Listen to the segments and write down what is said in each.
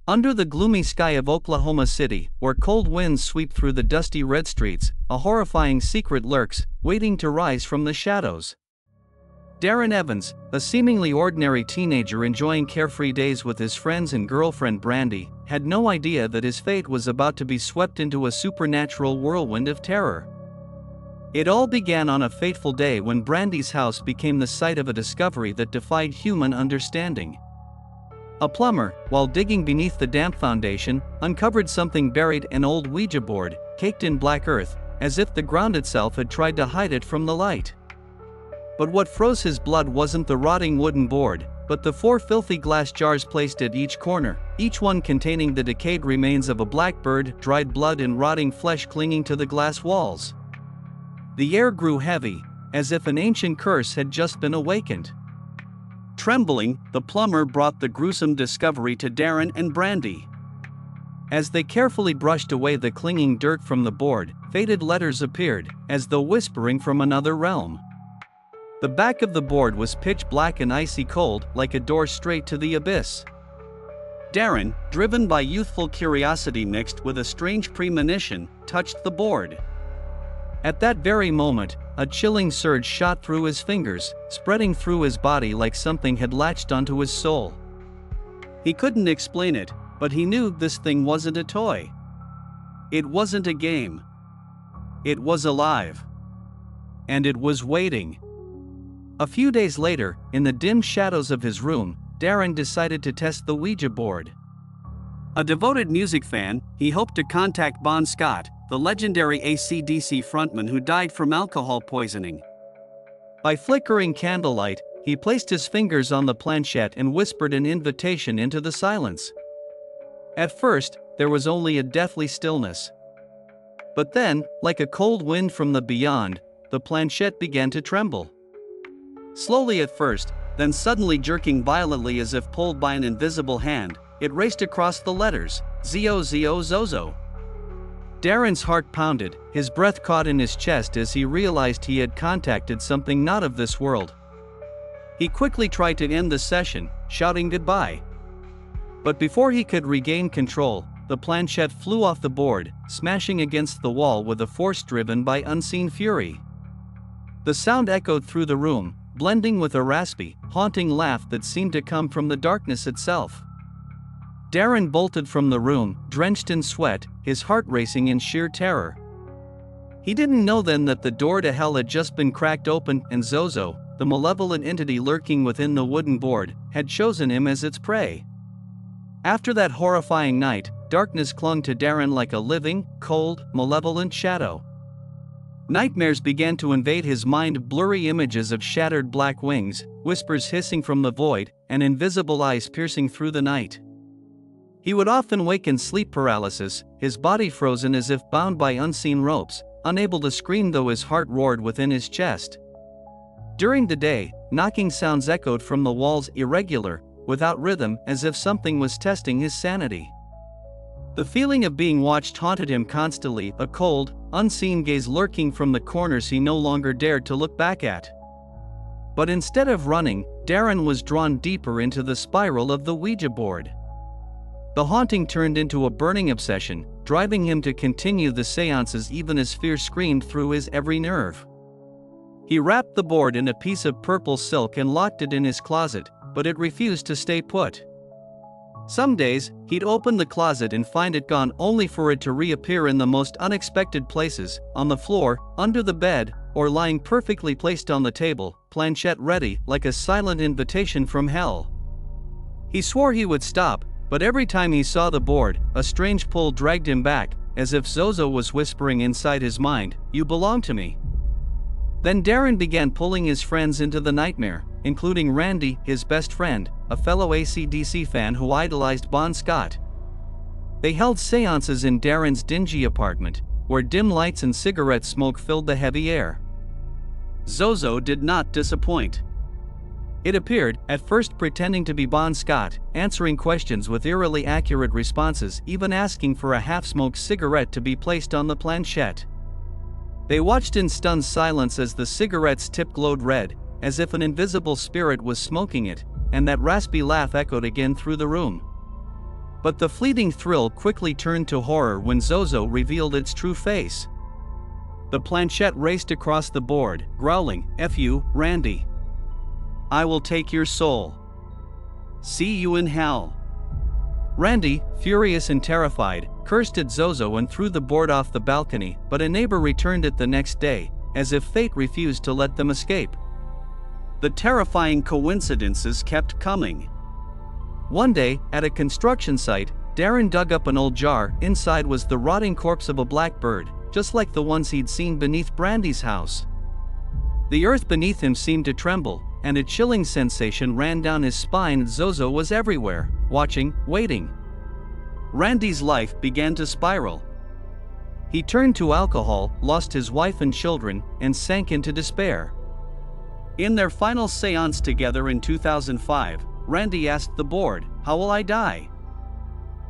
Under the gloomy sky of Oklahoma City, where cold winds sweep through the dusty red streets, a horrifying secret lurks, waiting to rise from the shadows. Darren Evans, a seemingly ordinary teenager enjoying carefree days with his friends and girlfriend Brandy, had no idea that his fate was about to be swept into a supernatural whirlwind of terror. It all began on a fateful day when Brandy's house became the site of a discovery that defied human understanding. A plumber, while digging beneath the damp foundation, uncovered something buried: an old Ouija board, caked in black earth, as if the ground itself had tried to hide it from the light. But what froze his blood wasn't the rotting wooden board, but the 4 filthy glass jars placed at each corner, each one containing the decayed remains of a black bird, dried blood and rotting flesh clinging to the glass walls. The air grew heavy, as if an ancient curse had just been awakened. Trembling, the plumber brought the gruesome discovery to Darren and Brandy. As they carefully brushed away the clinging dirt from the board, faded letters appeared, as though whispering from another realm. The back of the board was pitch black and icy cold, like a door straight to the abyss. Darren, driven by youthful curiosity mixed with a strange premonition, touched the board. At that very moment, a chilling surge shot through his fingers, spreading through his body like something had latched onto his soul. He couldn't explain it, but he knew this thing wasn't a toy. It wasn't a game. It was alive. And it was waiting. A few days later, in the dim shadows of his room, Darren decided to test the Ouija board. A devoted music fan, he hoped to contact Bon Scott, the legendary AC/DC frontman who died from alcohol poisoning. By flickering candlelight, he placed his fingers on the planchette and whispered an invitation into the silence. At first, there was only a deathly stillness. But then, like a cold wind from the beyond, the planchette began to tremble. Slowly at first, then suddenly jerking violently as if pulled by an invisible hand, it raced across the letters, Zozo Zozo. Darren's heart pounded, his breath caught in his chest as he realized he had contacted something not of this world. He quickly tried to end the session, shouting goodbye. But before he could regain control, the planchette flew off the board, smashing against the wall with a force driven by unseen fury. The sound echoed through the room, blending with a raspy, haunting laugh that seemed to come from the darkness itself. Darren bolted from the room, drenched in sweat, his heart racing in sheer terror. He didn't know then that the door to hell had just been cracked open, and Zozo, the malevolent entity lurking within the wooden board, had chosen him as its prey. After that horrifying night, darkness clung to Darren like a living, cold, malevolent shadow. Nightmares began to invade his mind, blurry images of shattered black wings, whispers hissing from the void, and invisible eyes piercing through the night. He would often wake in sleep paralysis, his body frozen as if bound by unseen ropes, unable to scream though his heart roared within his chest. During the day, knocking sounds echoed from the walls, irregular, without rhythm, as if something was testing his sanity. The feeling of being watched haunted him constantly, a cold, unseen gaze lurking from the corners he no longer dared to look back at. But instead of running, Darren was drawn deeper into the spiral of the Ouija board. The haunting turned into a burning obsession, driving him to continue the seances even as fear screamed through his every nerve. He wrapped the board in a piece of purple silk and locked it in his closet, but it refused to stay put. Some days, he'd open the closet and find it gone, only for it to reappear in the most unexpected places, on the floor, under the bed, or lying perfectly placed on the table, planchette ready, like a silent invitation from hell. He swore he would stop, but every time he saw the board, a strange pull dragged him back, as if Zozo was whispering inside his mind, "You belong to me." Then Darren began pulling his friends into the nightmare, including Randy, his best friend, a fellow AC/DC fan who idolized Bon Scott. They held seances in Darren's dingy apartment, where dim lights and cigarette smoke filled the heavy air. Zozo did not disappoint. It appeared, at first pretending to be Bon Scott, answering questions with eerily accurate responses, even asking for a half-smoked cigarette to be placed on the planchette. They watched in stunned silence as the cigarette's tip glowed red, as if an invisible spirit was smoking it, and that raspy laugh echoed again through the room. But the fleeting thrill quickly turned to horror when Zozo revealed its true face. The planchette raced across the board, growling, "F you, Randy. I will take your soul. See you in hell." Randy, furious and terrified, cursed at Zozo and threw the board off the balcony, but a neighbor returned it the next day, as if fate refused to let them escape. The terrifying coincidences kept coming. One day, at a construction site, Darren dug up an old jar. Inside was the rotting corpse of a blackbird, just like the ones he'd seen beneath Brandy's house. The earth beneath him seemed to tremble, and a chilling sensation ran down his spine. Zozo was everywhere, watching, waiting. Randy's life began to spiral. He turned to alcohol, lost his wife and children, and sank into despair. In their final seance together in 2005, Randy asked the board, "How will I die?"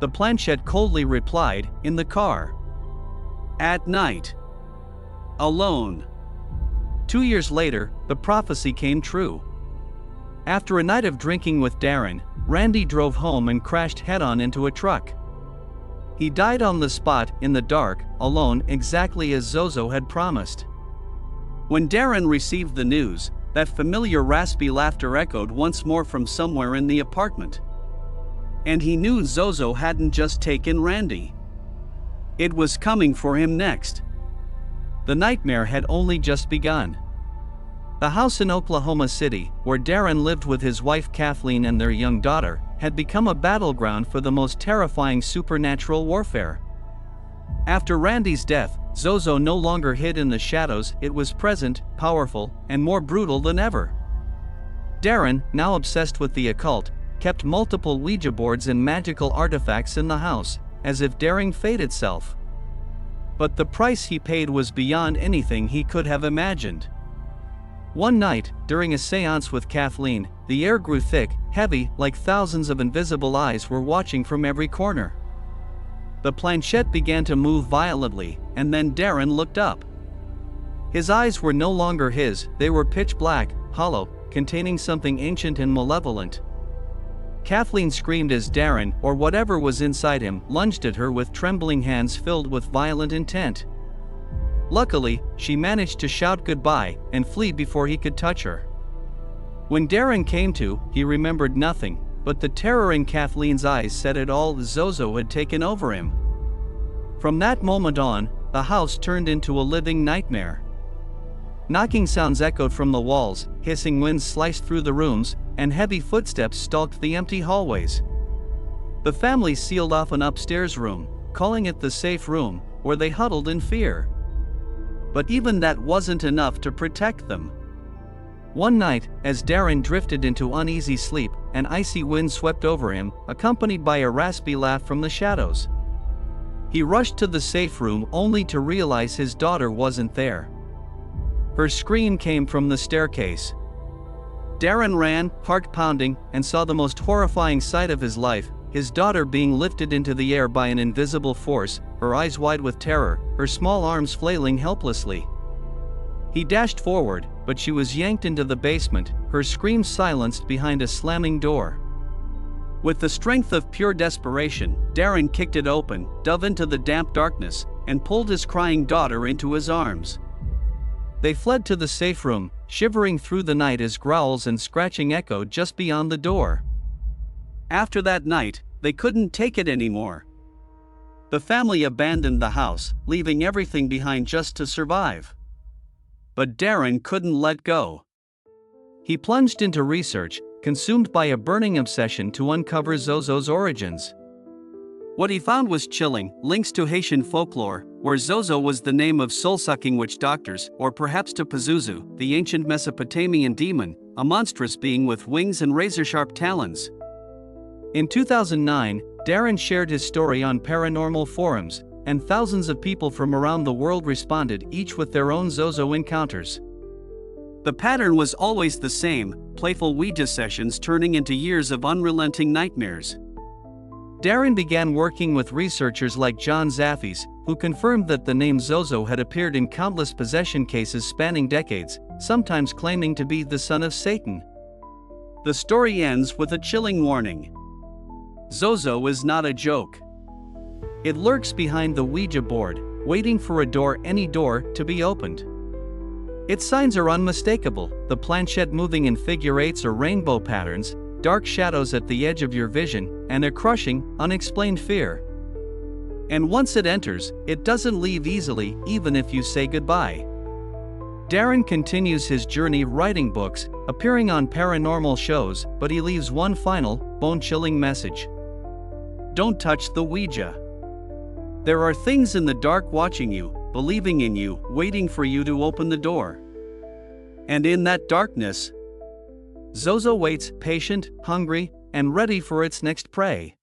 The planchette coldly replied, "In the car. At night. Alone." 2 years later, the prophecy came true. After a night of drinking with Darren, Randy drove home and crashed head-on into a truck. He died on the spot, in the dark, alone, exactly as Zozo had promised. When Darren received the news, that familiar raspy laughter echoed once more from somewhere in the apartment. And he knew Zozo hadn't just taken Randy. It was coming for him next. The nightmare had only just begun. The house in Oklahoma City, where Darren lived with his wife Kathleen and their young daughter, had become a battleground for the most terrifying supernatural warfare. After Randy's death, Zozo no longer hid in the shadows. It was present, powerful, and more brutal than ever. Darren, now obsessed with the occult, kept multiple Ouija boards and magical artifacts in the house, as if daring fate itself. But the price he paid was beyond anything he could have imagined. One night, during a seance with Kathleen, the air grew thick, heavy, like thousands of invisible eyes were watching from every corner. The planchette began to move violently, and then Darren looked up. His eyes were no longer his, they were pitch black, hollow, containing something ancient and malevolent. Kathleen screamed as Darren, or whatever was inside him, lunged at her with trembling hands filled with violent intent. Luckily, she managed to shout goodbye and flee before he could touch her. When Darren came to, he remembered nothing, but the terror in Kathleen's eyes said it all. Zozo had taken over him. From that moment on, the house turned into a living nightmare. Knocking sounds echoed from the walls, hissing winds sliced through the rooms, and heavy footsteps stalked the empty hallways. The family sealed off an upstairs room, calling it the safe room, where they huddled in fear. But even that wasn't enough to protect them. One night, as Darren drifted into uneasy sleep, an icy wind swept over him, accompanied by a raspy laugh from the shadows. He rushed to the safe room only to realize his daughter wasn't there. Her scream came from the staircase. Darren ran, heart pounding, and saw the most horrifying sight of his life, his daughter being lifted into the air by an invisible force, her eyes wide with terror, her small arms flailing helplessly. He dashed forward, but she was yanked into the basement, her screams silenced behind a slamming door. With the strength of pure desperation, Darren kicked it open, dove into the damp darkness, and pulled his crying daughter into his arms. They fled to the safe room, shivering through the night as growls and scratching echoed just beyond the door. After that night, they couldn't take it anymore. The family abandoned the house, leaving everything behind just to survive. But Darren couldn't let go. He plunged into research, consumed by a burning obsession to uncover Zozo's origins. What he found was chilling, links to Haitian folklore, where Zozo was the name of soul-sucking witch doctors, or perhaps to Pazuzu, the ancient Mesopotamian demon, a monstrous being with wings and razor-sharp talons. In 2009, Darren shared his story on paranormal forums, and thousands of people from around the world responded, each with their own Zozo encounters. The pattern was always the same, playful Ouija sessions turning into years of unrelenting nightmares. Darren began working with researchers like John Zaffis, who confirmed that the name Zozo had appeared in countless possession cases spanning decades, sometimes claiming to be the son of Satan. The story ends with a chilling warning. Zozo is not a joke. It lurks behind the Ouija board, waiting for any door to be opened. Its signs are unmistakable, the planchette moving in figure eights or rainbow patterns, dark shadows at the edge of your vision, and a crushing, unexplained fear. And once it enters, it doesn't leave easily, even if you say goodbye. Darren continues his journey writing books, appearing on paranormal shows, but he leaves one final, bone-chilling message. Don't touch the Ouija. There are things in the dark watching you, believing in you, waiting for you to open the door. And in that darkness, Zozo waits, patient, hungry, and ready for its next prey.